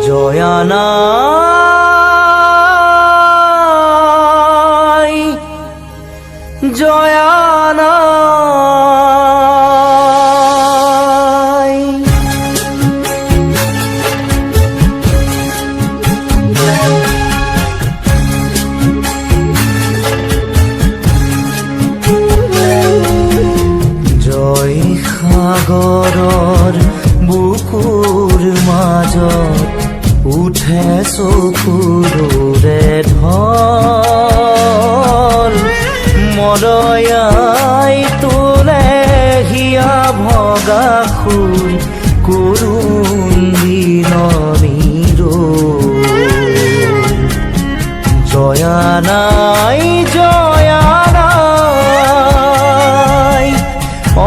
জয়া নাই, জয়া নাই। জয় সাগৰৰ বুকুৰ মাজত উঠে চকুৰে ঢল, মৰয়াই তোলে হিয়া ভগা সুৰ কৰুণ দিননিৰ। জয়া নাই, জয়া নাই,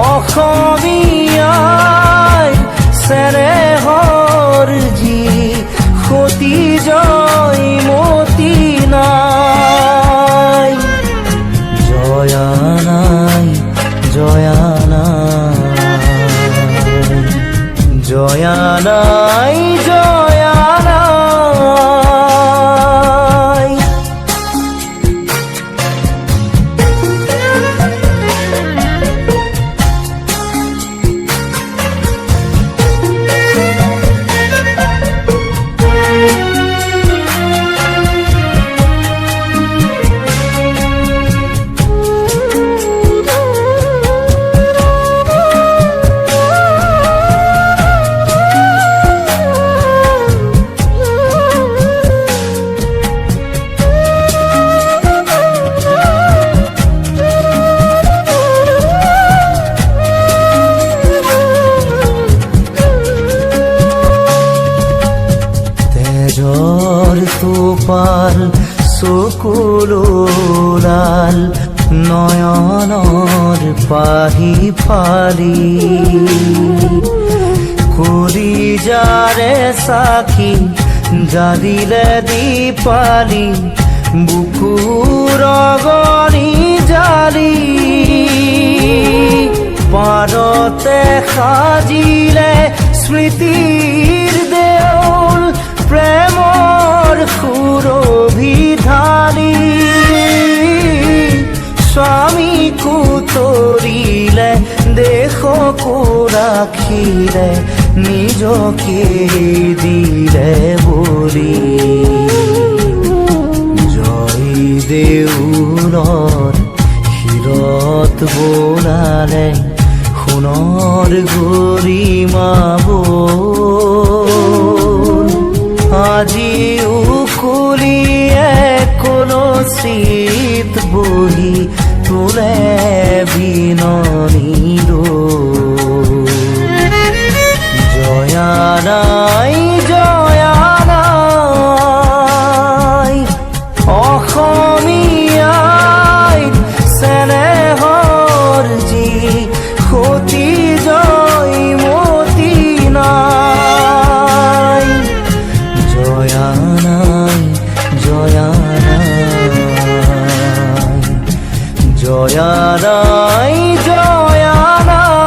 অসমীয়াই চেনেহৰ যি সতী জয়মতী নাই। জয়া নাই, জয়া নাই, জয়া নাই, জয়া নাই। তেজৰ টোপাল চকুলোলাল নয়নৰ পাহি ফালি, কলিজাৰে চাকি জালিলে দীপালি, বুকুৰ অগনি জালি, পাৰতে সাজিলে স্মৃতিৰ দেউল, প্ৰেমৰ সুৰভি ঢালি, স্বামীকো তৰিলে দেশকো ৰাখিলে, নিজকে দিলে বলি। জয় দেউলৰ শিৰত বোলালে সোণৰ গৰিমা বল, আজিও কুলিয়ে কলচীত বহি তোলে বিননিৰ। জয়া নাই, জয়া নাই, অসমীয়াই চেনেহৰ যি সতী জয়মতী নাই। জয়া নাই, জয়া নাই, জয়া নাই, জয়া নাই।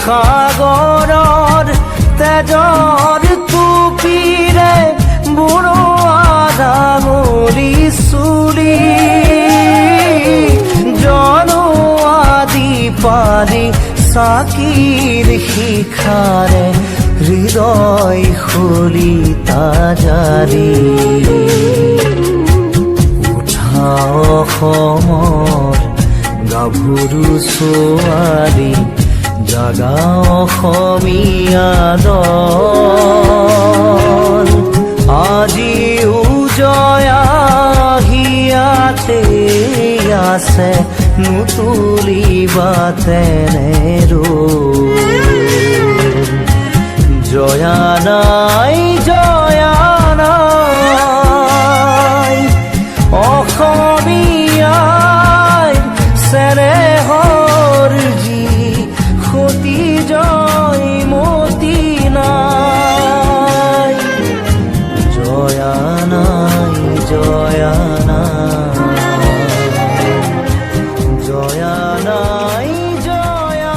সাগৰৰ তেজৰ টুপিৰে বুঢ়া ডাঙৰি চুলি, জনোৱা দীপালি চাকিৰ শিখাৰে হৃদয় খলিতা জালি, উঠা অসমৰ গাভৰু ছোৱালী, জাগা অসমীয়া দল, আজিও জয়া হিয়াতে আছে নুতুলিবা তেনে ৰূপ। জয়া নাই জয়া নাই অসমীয়াই চেনেহৰ যি সতী জয় মতি নাই। জয়া নাই জয়া নাই জয়া নাই জয়া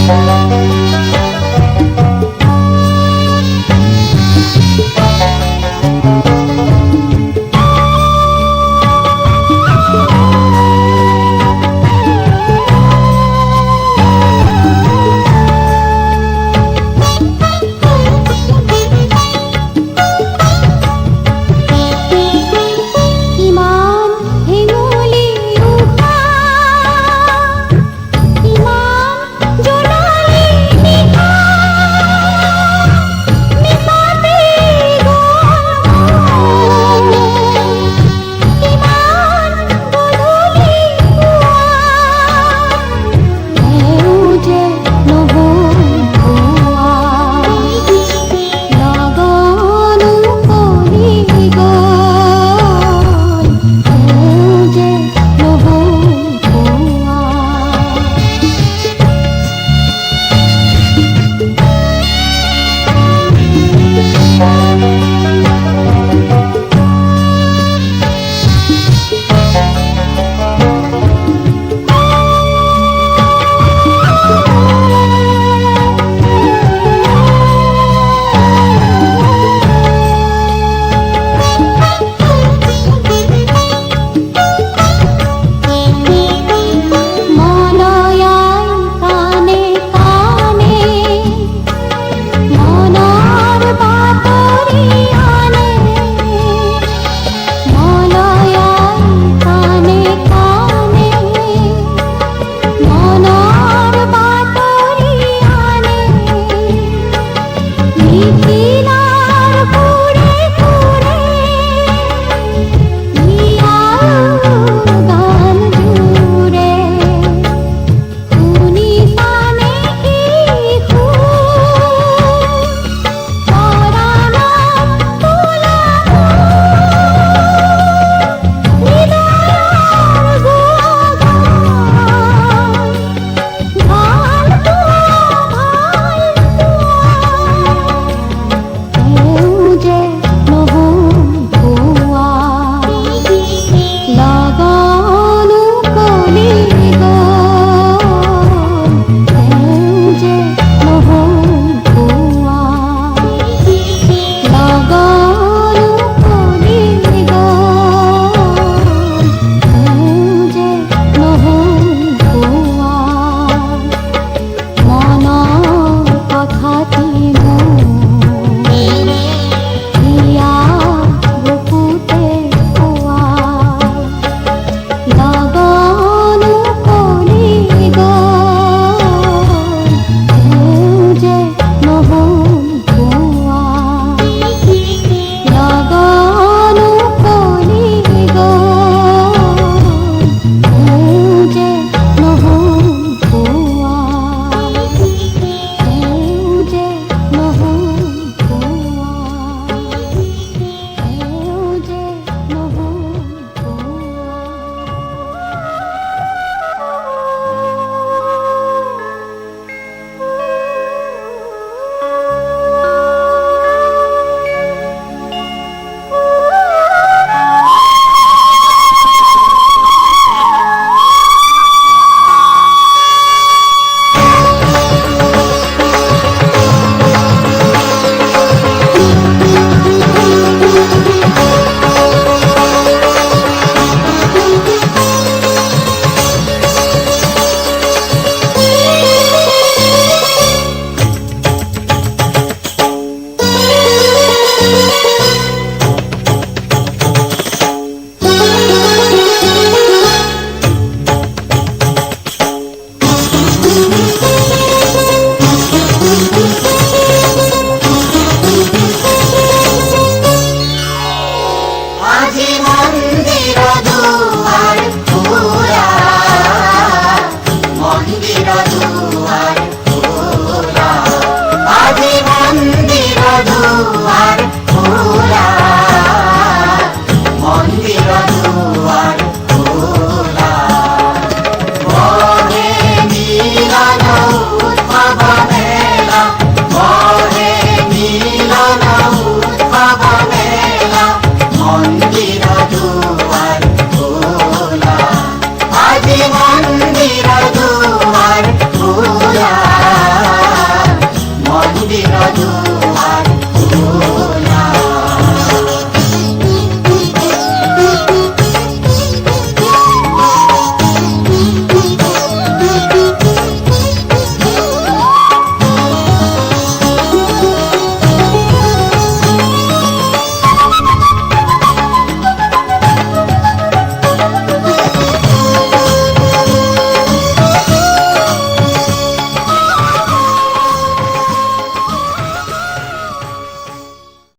Thank you.